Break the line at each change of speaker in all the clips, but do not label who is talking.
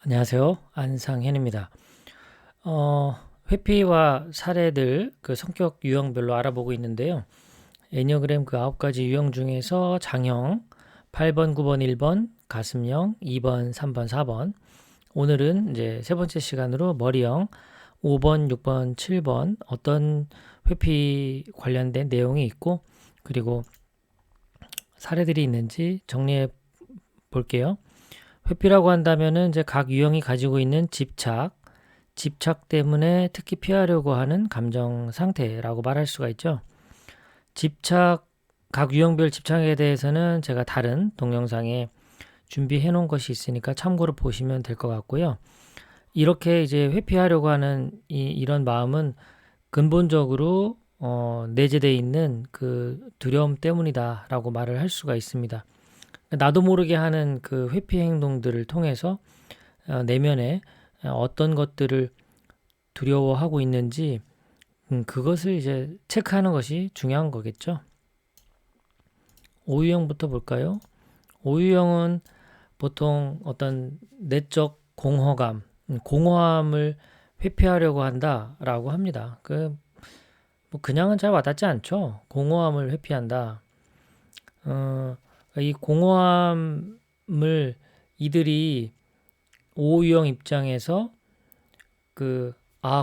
안녕하세요. 안상현입니다. 어, 회피와 사례들 그 성격 유형별로 알아보고 있는데요. 애니어그램 그 9가지 유형 중에서 장형 8번, 9번, 1번, 가슴형 2번, 3번, 4번. 오늘은 이제 세 번째 시간으로 머리형 5번, 6번, 7번 어떤 회피 관련된 내용이 있고 그리고 사례들이 있는지 정리해 볼게요. 회피라고 한다면은 이제 각 유형이 가지고 있는 집착 때문에 특히 피하려고 하는 감정 상태라고 말할 수가 있죠. 각 유형별 집착에 대해서는 제가 다른 동영상에 준비해 놓은 것이 있으니까 참고로 보시면 될 것 같고요. 이렇게 이제 회피하려고 하는 이런 마음은 근본적으로 내재되어 있는 그 두려움 때문이다라고 말을 할 수가 있습니다. 나도 모르게 하는 그 회피 행동들을 통해서 내면에 어떤 것들을 두려워하고 있는지 그것을 이제 체크하는 것이 중요한 거겠죠. 오유형부터 볼까요? 오유형은 보통 어떤 내적 공허함을 회피하려고 한다라고 합니다. 뭐 그냥은 잘 와닿지 않죠. 공허함을 회피한다. 이 공허함을 이들이 오유형 입장에서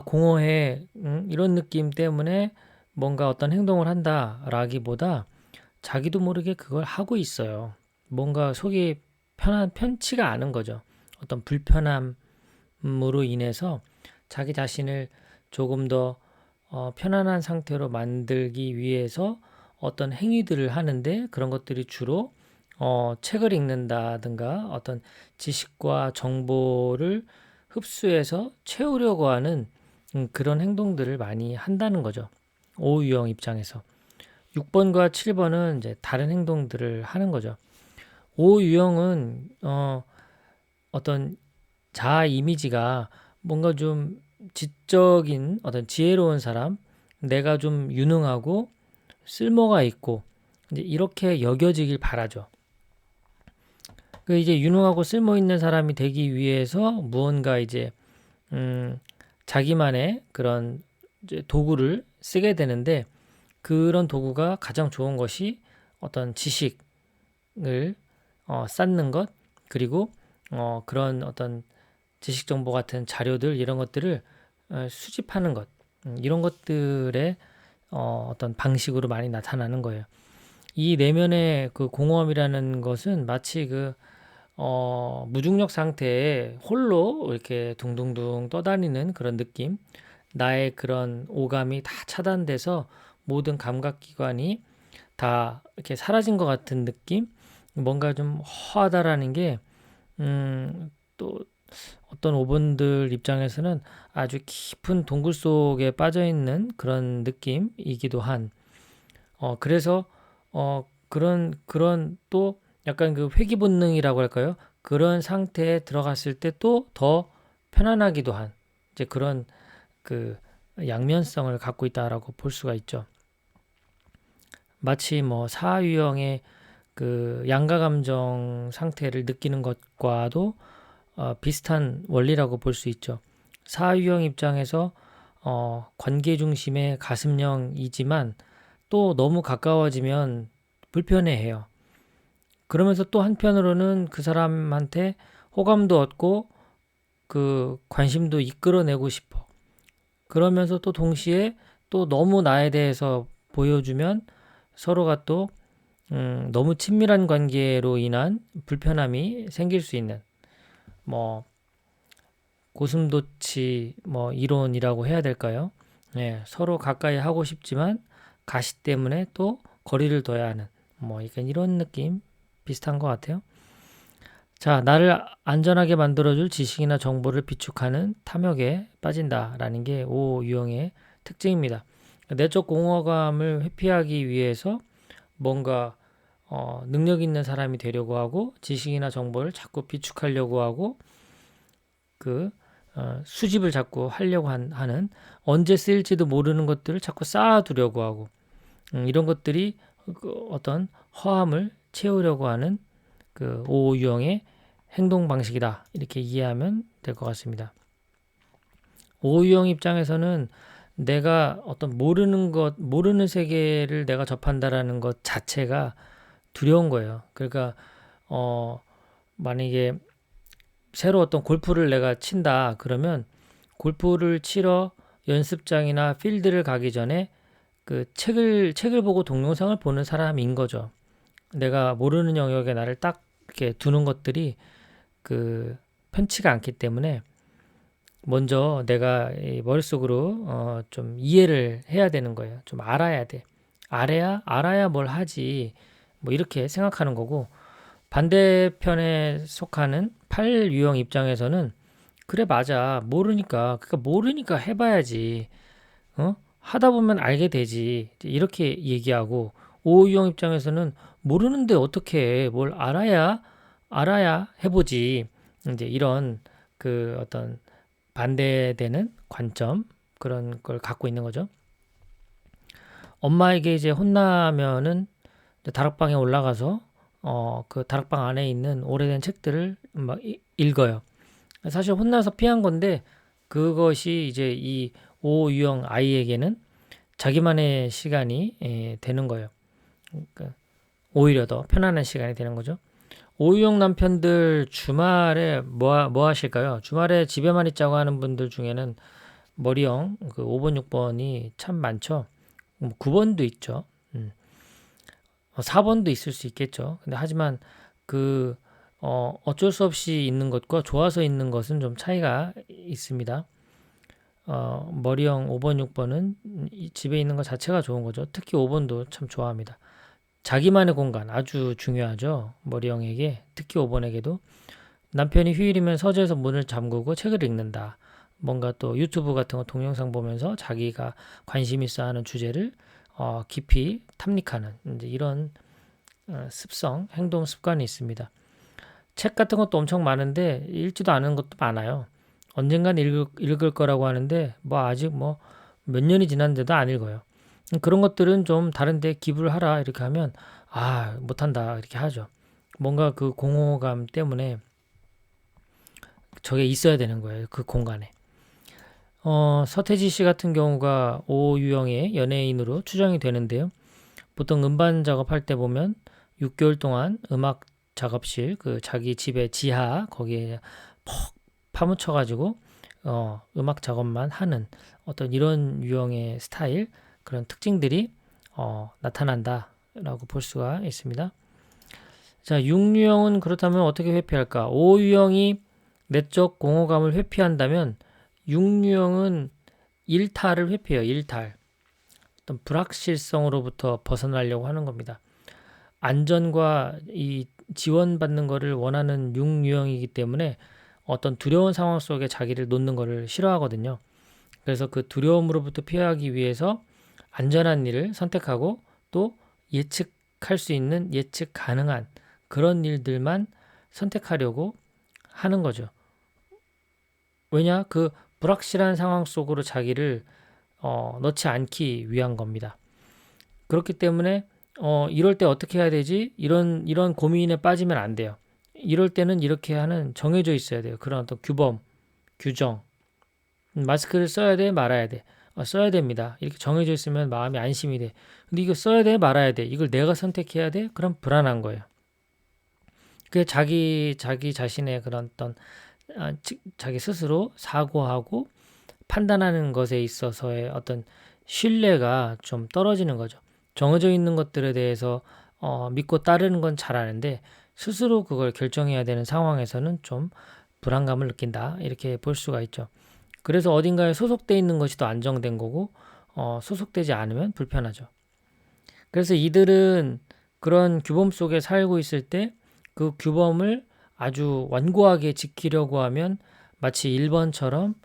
공허해, 이런 느낌 때문에 뭔가 어떤 행동을 한다라기보다 자기도 모르게 그걸 하고 있어요. 뭔가 속이 편치가 않은 거죠. 어떤 불편함으로 인해서 자기 자신을 조금 더 편안한 상태로 만들기 위해서 어떤 행위들을 하는데 그런 것들이 주로 책을 읽는다든가 어떤 지식과 정보를 흡수해서 채우려고 하는 그런 행동들을 많이 한다는 거죠. O유형 입장에서. 6번과 7번은 이제 다른 행동들을 하는 거죠. O유형은 어떤 자아 이미지가 뭔가 좀 지적인 어떤 지혜로운 사람, 내가 좀 유능하고 쓸모가 있고 이제 이렇게 여겨지길 바라죠. 그 이제 유능하고 쓸모 있는 사람이 되기 위해서 무언가 이제 자기만의 그런 이제 도구를 쓰게 되는데 그런 도구가 가장 좋은 것이 어떤 지식을 쌓는 것 그리고 그런 어떤 지식 정보 같은 자료들 이런 것들을 수집하는 것 이런 것들의 어떤 방식으로 많이 나타나는 거예요. 이 내면의 그 공허함이라는 것은 마치 무중력 상태에 홀로 이렇게 둥둥둥 떠다니는 그런 느낌, 나의 그런 오감이 다 차단돼서 모든 감각기관이 다 이렇게 사라진 것 같은 느낌, 뭔가 좀 허하다라는 게, 또 어떤 오분들 입장에서는 아주 깊은 동굴 속에 빠져 있는 그런 느낌이기도 한, 그래서, 그런 또 약간 그 회귀 본능이라고 할까요? 그런 상태에 들어갔을 때 또 더 편안하기도 한 이제 그런 그 양면성을 갖고 있다라고 볼 수가 있죠. 마치 뭐 사유형의 그 양가 감정 상태를 느끼는 것과도 비슷한 원리라고 볼 수 있죠. 사유형 입장에서 관계 중심의 가슴형이지만 또 너무 가까워지면 불편해해요. 그러면서 또 한편으로는 그 사람한테 호감도 얻고 그 관심도 이끌어내고 싶어. 그러면서 또 동시에 또 너무 나에 대해서 보여주면 서로가 또 너무 친밀한 관계로 인한 불편함이 생길 수 있는 뭐 고슴도치 뭐 이론이라고 해야 될까요? 예, 서로 가까이 하고 싶지만 가시 때문에 또 거리를 둬야 하는 뭐 약간 이런 느낌 비슷한 것 같아요. 자, 나를 안전하게 만들어줄 지식이나 정보를 비축하는 탐욕에 빠진다라는 게 O 유형의 특징입니다. 내적 공허감을 회피하기 위해서 뭔가 능력 있는 사람이 되려고 하고 지식이나 정보를 자꾸 비축하려고 하고 그 수집을 자꾸 하려고 하는 언제 쓰일지도 모르는 것들을 자꾸 쌓아두려고 하고 이런 것들이 그 어떤 허함을 채우려고 하는 그 O 유형의 행동 방식이다. 이렇게 이해하면 될 것 같습니다. O유형 입장에서는 내가 어떤 모르는 세계를 내가 접한다라는 것 자체가 두려운 거예요. 그러니까 만약에 새로 어떤 골프를 내가 친다 그러면 골프를 치러 연습장이나 필드를 가기 전에 그 책을 보고 동영상을 보는 사람인 거죠. 내가 모르는 영역에 나를 딱 이렇게 두는 것들이 그 편치가 않기 때문에 먼저 내가 머릿속으로 좀 이해를 해야 되는 거예요. 좀 알아야 돼. 알아야 뭘 하지. 뭐 이렇게 생각하는 거고, 반대편에 속하는 8유형 입장에서는 그래 맞아 모르니까 해봐야지. 하다 보면 알게 되지. 이렇게 얘기하고, 5유형 입장에서는 모르는데 어떻게 뭘 알아야 해보지. 이제 이런 그 어떤 반대되는 관점, 그런 걸 갖고 있는 거죠. 엄마에게 이제 혼나면은 다락방에 올라가서 그 다락방 안에 있는 오래된 책들을 막 읽어요. 사실 혼나서 피한 건데, 그것이 이제 이 5유형 아이에게는 자기만의 시간이 되는 거예요. 그러니까 오히려 더 편안한 시간이 되는 거죠. 5유형 남편들 주말에 뭐 하실까요? 주말에 집에만 있자고 하는 분들 중에는 머리형 그 5번, 6번이 참 많죠. 9번도 있죠. 4번도 있을 수 있겠죠. 근데 하지만 그 어쩔 수 없이 있는 것과 좋아서 있는 것은 좀 차이가 있습니다. 머리형 5번, 6번은 집에 있는 것 자체가 좋은 거죠. 특히 5번도 참 좋아합니다. 자기만의 공간 아주 중요하죠. 머리형에게, 특히 5번에게도. 남편이 휴일이면 서재에서 문을 잠그고 책을 읽는다. 뭔가 또 유튜브 같은 거 동영상 보면서 자기가 관심 있어 하는 주제를 깊이 탐닉하는 이제 이런 습성, 행동 습관이 있습니다. 책 같은 것도 엄청 많은데 읽지도 않은 것도 많아요. 언젠간 읽을 거라고 하는데 아직 몇 년이 지났는데도 안 읽어요. 그런 것들은 좀 다른 데 기부를 하라 이렇게 하면 못한다 이렇게 하죠. 뭔가 그 공허감 때문에 저게 있어야 되는 거예요. 그 공간에. 서태지 씨 같은 경우가 5유형의 연예인으로 추정이 되는데요. 보통 음반 작업할 때 보면 6개월 동안 음악 작업실, 그 자기 집의 지하 거기에 퍽 파묻혀가지고 음악 작업만 하는 어떤 이런 유형의 스타일, 그런 특징들이 나타난다라고 볼 수가 있습니다. 자, 6유형은 그렇다면 어떻게 회피할까? 5유형이 내적 공허감을 회피한다면 6유형은 일탈을 회피해요. 일탈. 어떤 불확실성으로부터 벗어나려고 하는 겁니다. 안전과 이 지원받는 것을 원하는 6유형이기 때문에 어떤 두려운 상황 속에 자기를 놓는 것을 싫어하거든요. 그래서 그 두려움으로부터 피하기 위해서 안전한 일을 선택하고 또 예측할 수 있는, 예측 가능한 그런 일들만 선택하려고 하는 거죠. 왜냐? 그 불확실한 상황 속으로 자기를 넣지 않기 위한 겁니다. 그렇기 때문에 이럴 때 어떻게 해야 되지? 이런 고민에 빠지면 안 돼요. 이럴 때는 이렇게 하는 정해져 있어야 돼요. 그런 어떤 규범, 규정. 마스크를 써야 돼, 말아야 돼. 써야 됩니다. 이렇게 정해져 있으면 마음이 안심이 돼. 근데 이거 써야 돼, 말아야 돼. 이걸 내가 선택해야 돼? 그럼 불안한 거예요. 그게 자기 자신의 그런 어떤 자기 스스로 사고하고 판단하는 것에 있어서의 어떤 신뢰가 좀 떨어지는 거죠. 정해져 있는 것들에 대해서 믿고 따르는 건 잘 아는데 스스로 그걸 결정해야 되는 상황에서는 좀 불안감을 느낀다. 이렇게 볼 수가 있죠. 그래서 어딘가에 소속돼 있는 것이 더 안정된 거고 소속되지 않으면 불편하죠. 그래서 이들은 그런 규범 속에 살고 있을 때 그 규범을 아주 완고하게 지키려고 하면 마치 1번처럼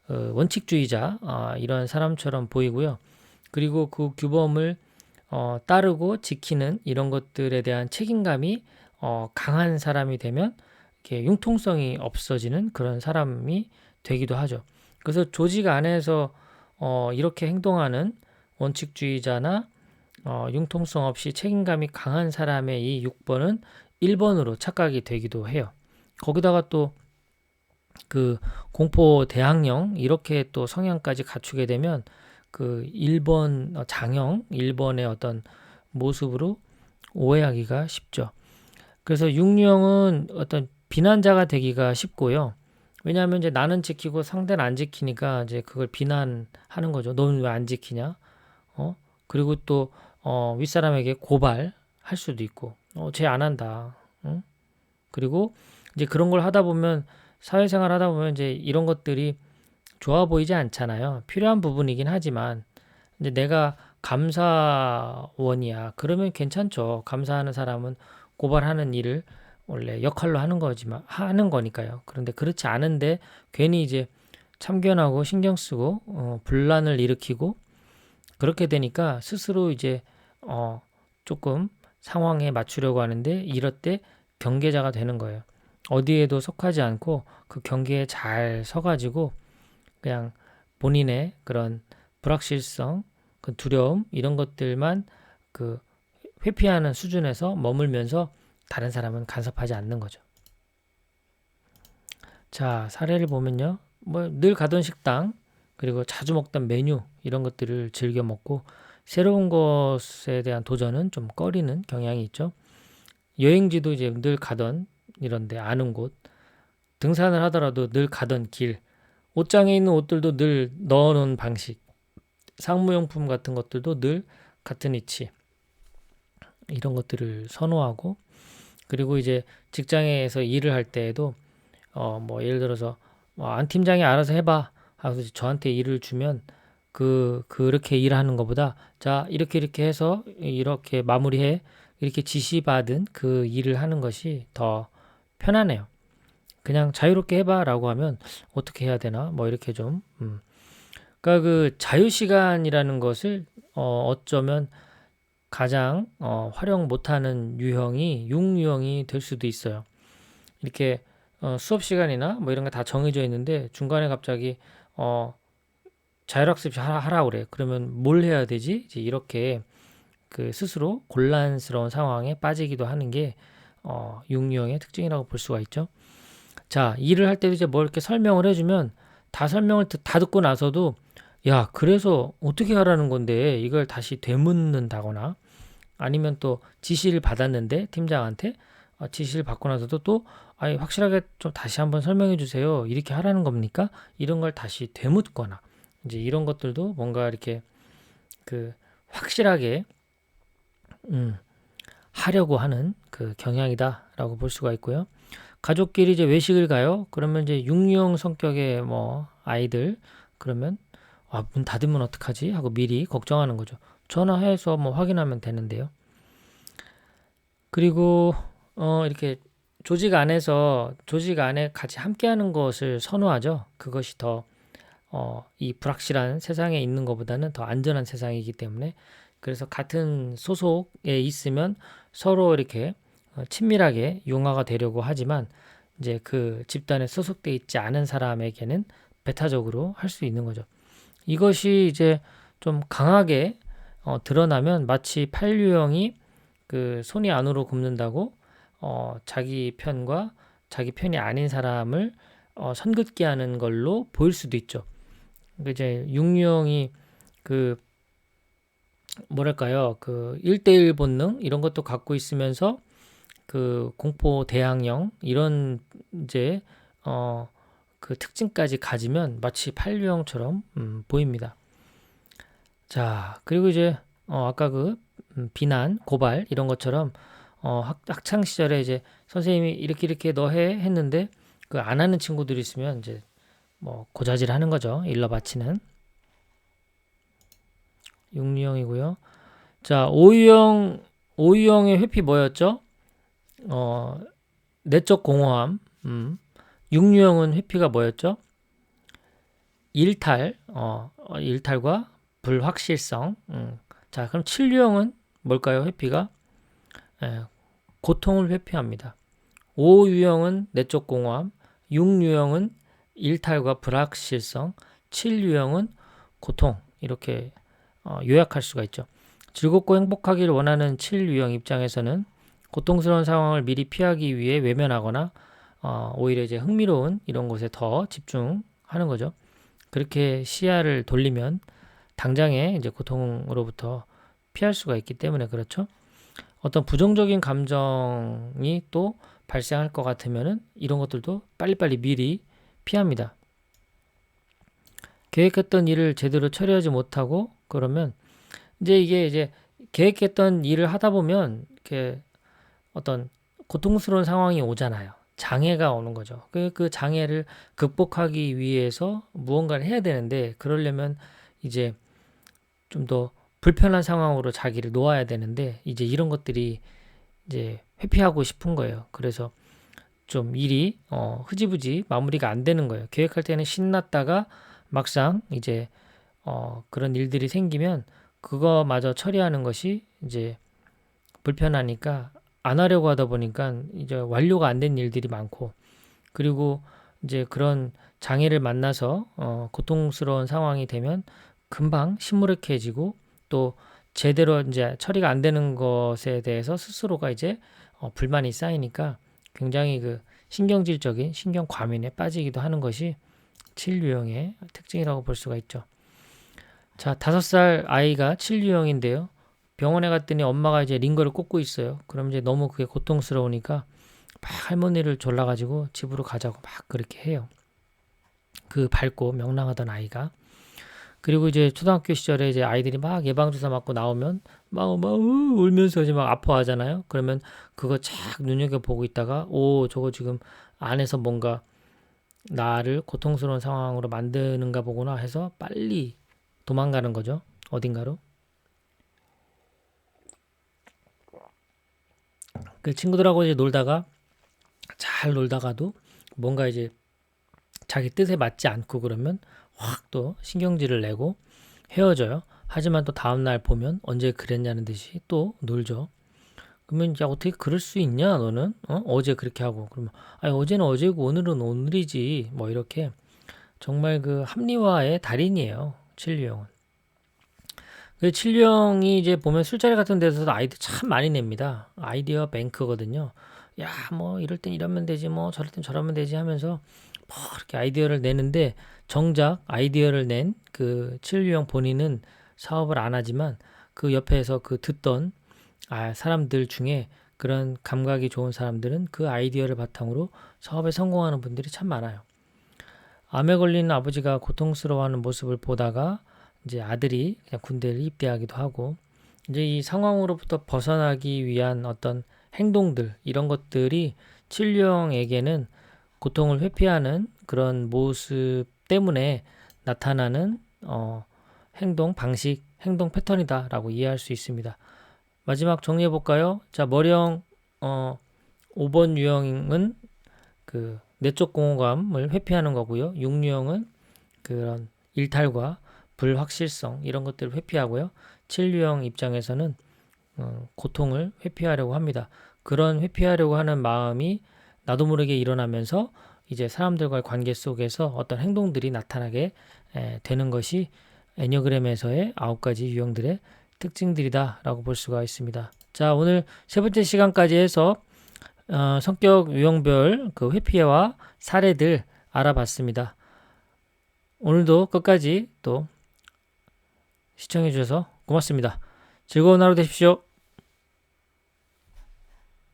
원칙주의자 이런 사람처럼 보이고요. 그리고 그 규범을 따르고 지키는 이런 것들에 대한 책임감이 강한 사람이 되면 이렇게 융통성이 없어지는 그런 사람이 되기도 하죠. 그래서 조직 안에서 이렇게 행동하는 원칙주의자나 융통성 없이 책임감이 강한 사람의 이 6번은 1번으로 착각이 되기도 해요. 거기다가 또 그 공포 대항령 이렇게 또 성향까지 갖추게 되면 그 일본 장형, 일본의 어떤 모습으로 오해하기가 쉽죠. 그래서 육류형은 어떤 비난자가 되기가 쉽고요. 왜냐하면 이제 나는 지키고 상대는 안 지키니까 이제 그걸 비난하는 거죠. 너는 왜 안 지키냐? 그리고 또 윗사람에게 고발할 수도 있고, 쟤 안 한다. 응? 그리고 이제 그런 걸 하다 보면 사회생활 하다 보면 이제 이런 것들이 좋아 보이지 않잖아요. 필요한 부분이긴 하지만 이제 내가 감사원이야. 그러면 괜찮죠. 감사하는 사람은 고발하는 일을 원래 역할로 하는 거지만 하는 거니까요. 그런데 그렇지 않은데 괜히 이제 참견하고 신경 쓰고 분란을 일으키고 그렇게 되니까 스스로 이제 조금 상황에 맞추려고 하는데 이럴 때 경계자가 되는 거예요. 어디에도 속하지 않고 그 경계에 잘 서가지고 그냥 본인의 그런 불확실성, 그 두려움 이런 것들만 그 회피하는 수준에서 머물면서 다른 사람은 간섭하지 않는 거죠. 자, 사례를 보면요. 뭐 늘 가던 식당 그리고 자주 먹던 메뉴 이런 것들을 즐겨 먹고 새로운 것에 대한 도전은 좀 꺼리는 경향이 있죠. 여행지도 이제 늘 가던 이런데 아는 곳, 등산을 하더라도 늘 가던 길, 옷장에 있는 옷들도 늘 넣어놓은 방식, 상무용품 같은 것들도 늘 같은 위치 이런 것들을 선호하고 그리고 이제 직장에서 일을 할 때에도 뭐 예를 들어서 안 팀장이 알아서 해봐 하고 저한테 일을 주면 그렇게 일하는 것보다 자 이렇게 해서 이렇게 마무리해 이렇게 지시받은 그 일을 하는 것이 더 편하네요. 그냥 자유롭게 해봐라고 하면 어떻게 해야 되나 뭐 이렇게 좀 그러니까 그 자유 시간이라는 것을 어쩌면 가장 활용 못하는 유형이 육유형이 될 수도 있어요. 이렇게 수업 시간이나 뭐 이런 게 다 정해져 있는데 중간에 갑자기 자율학습 하라 그래. 그러면 뭘 해야 되지? 이제 이렇게 그 스스로 곤란스러운 상황에 빠지기도 하는 게 육유형의 특징이라고 볼 수가 있죠. 자, 일을 할 때도 이제 뭐 이렇게 설명을 해주면 다 설명을 다 듣고 나서도 야, 그래서 어떻게 하라는 건데 이걸 다시 되묻는다거나 아니면 또 지시를 받았는데 팀장한테 지시를 받고 나서도 또 아니 확실하게 좀 다시 한번 설명해 주세요. 이렇게 하라는 겁니까? 이런 걸 다시 되묻거나 이제 이런 것들도 뭔가 이렇게 그 확실하게 하려고 하는 그 경향이다라고 볼 수가 있고요. 가족끼리 이제 외식을 가요. 그러면 이제 육류형 성격의 뭐 아이들 그러면 문 닫으면 어떡하지? 하고 미리 걱정하는 거죠. 전화해서 뭐 확인하면 되는데요. 그리고 이렇게 조직 안에 같이 함께하는 것을 선호하죠. 그것이 더 이 불확실한 세상에 있는 것보다는 더 안전한 세상이기 때문에 그래서 같은 소속에 있으면 서로 이렇게 친밀하게 융화가 되려고 하지만 이제 그 집단에 소속돼 있지 않은 사람에게는 배타적으로 할 수 있는 거죠. 이것이 이제 좀 강하게 드러나면 마치 팔류형이 그 손이 안으로 굽는다고 자기 편과 자기 편이 아닌 사람을 선긋게 하는 걸로 보일 수도 있죠. 이제 육류형이 그 뭐랄까요 그 1대1 본능 이런 것도 갖고 있으면서 그 공포 대항형 이런 이제 그 특징까지 가지면 마치 팔류형처럼 보입니다. 자 그리고 이제 아까 그 비난 고발 이런 것처럼 학창 시절에 이제 선생님이 이렇게 너 해 했는데 그 안 하는 친구들이 있으면 이제 뭐 고자질 하는 거죠. 일러 바치는 육류형이고요. 자 오유형의 회피 뭐였죠? 내적 공허함. 육류형은 회피가 뭐였죠? 일탈과 불확실성. 자, 그럼 칠류형은 뭘까요? 회피가 고통을 회피합니다. 오유형은 내적 공허함, 육유형은 일탈과 불확실성, 칠유형은 고통. 이렇게 요약할 수가 있죠. 즐겁고 행복하기를 원하는 칠유형 입장에서는 고통스러운 상황을 미리 피하기 위해 외면하거나 오히려 이제 흥미로운 이런 것에 더 집중하는 거죠. 그렇게 시야를 돌리면 당장의 이제 고통으로부터 피할 수가 있기 때문에 그렇죠. 어떤 부정적인 감정이 또 발생할 것 같으면은 이런 것들도 빨리빨리 미리 피합니다. 계획했던 일을 제대로 처리하지 못하고 그러면 이게 계획했던 일을 하다 보면 이렇게 어떤 고통스러운 상황이 오잖아요. 장애가 오는 거죠. 그 장애를 극복하기 위해서 무언가를 해야 되는데 그러려면 이제 좀 더 불편한 상황으로 자기를 놓아야 되는데 이제 이런 것들이 이제 회피하고 싶은 거예요. 그래서 좀 일이 흐지부지 마무리가 안 되는 거예요. 계획할 때는 신났다가 막상 이제 그런 일들이 생기면 그거마저 처리하는 것이 이제 불편하니까 안 하려고 하다 보니까 이제 완료가 안 된 일들이 많고 그리고 이제 그런 장애를 만나서 고통스러운 상황이 되면 금방 시무룩해지고 또 제대로 이제 처리가 안 되는 것에 대해서 스스로가 이제 불만이 쌓이니까 굉장히 그 신경질적인 신경 과민에 빠지기도 하는 것이 칠유형의 특징이라고 볼 수가 있죠. 자, 5살 아이가 칠유형인데요. 병원에 갔더니 엄마가 이제 링거를 꽂고 있어요. 그럼 이제 너무 그게 고통스러우니까 막 할머니를 졸라가지고 집으로 가자고 막 그렇게 해요. 그 밝고 명랑하던 아이가. 그리고 이제 초등학교 시절에 이제 아이들이 막 예방주사 맞고 나오면 막 울면서 이제 막 아파하잖아요. 그러면 그거 착 눈여겨보고 있다가 저거 지금 안에서 뭔가 나를 고통스러운 상황으로 만드는가 보구나 해서 빨리 도망가는 거죠. 어딘가로. 그 친구들하고 이제 놀다가 잘 놀다가도 뭔가 이제 자기 뜻에 맞지 않고 그러면 확 또 신경질을 내고 헤어져요. 하지만 또 다음날 보면 언제 그랬냐는 듯이 또 놀죠. 그러면 야 어떻게 그럴 수 있냐 너는? 어제 그렇게 하고 그러면 아니 어제는 어제고 오늘은 오늘이지 뭐 이렇게 정말 그 합리화의 달인이에요. 칠류형은. 그 칠류형이 이제 보면 술자리 같은 데서도 아이디어 참 많이 냅니다. 아이디어 뱅크거든요. 야 뭐 이럴 땐 이러면 되지 뭐 저럴 땐 저러면 되지 하면서 뭐 이렇게 아이디어를 내는데 정작 아이디어를 낸 그 칠류형 본인은 사업을 안 하지만 그 옆에서 그 듣던 사람들 중에 그런 감각이 좋은 사람들은 그 아이디어를 바탕으로 사업에 성공하는 분들이 참 많아요. 암에 걸린 아버지가 고통스러워하는 모습을 보다가 이제 아들이 그냥 군대를 입대하기도 하고 이제 이 상황으로부터 벗어나기 위한 어떤 행동들 이런 것들이 칠룡에게는 고통을 회피하는 그런 모습 때문에 나타나는 행동 방식, 행동 패턴이다라고 이해할 수 있습니다. 마지막 정리해 볼까요? 자, 머령 5번 유형은 그 내적 공허감을 회피하는 거고요. 6유형은 그런 일탈과 불확실성 이런 것들을 회피하고요. 7유형 입장에서는 고통을 회피하려고 합니다. 그런 회피하려고 하는 마음이 나도 모르게 일어나면서 이제 사람들과의 관계 속에서 어떤 행동들이 나타나게 되는 것이 애니어그램에서의 9가지 유형들의 특징들이다라고 볼 수가 있습니다. 자, 오늘 세 번째 시간까지 해서 성격 유형별 그 회피와 사례들 알아봤습니다. 오늘도 끝까지 또 시청해 주셔서 고맙습니다. 즐거운 하루 되십시오.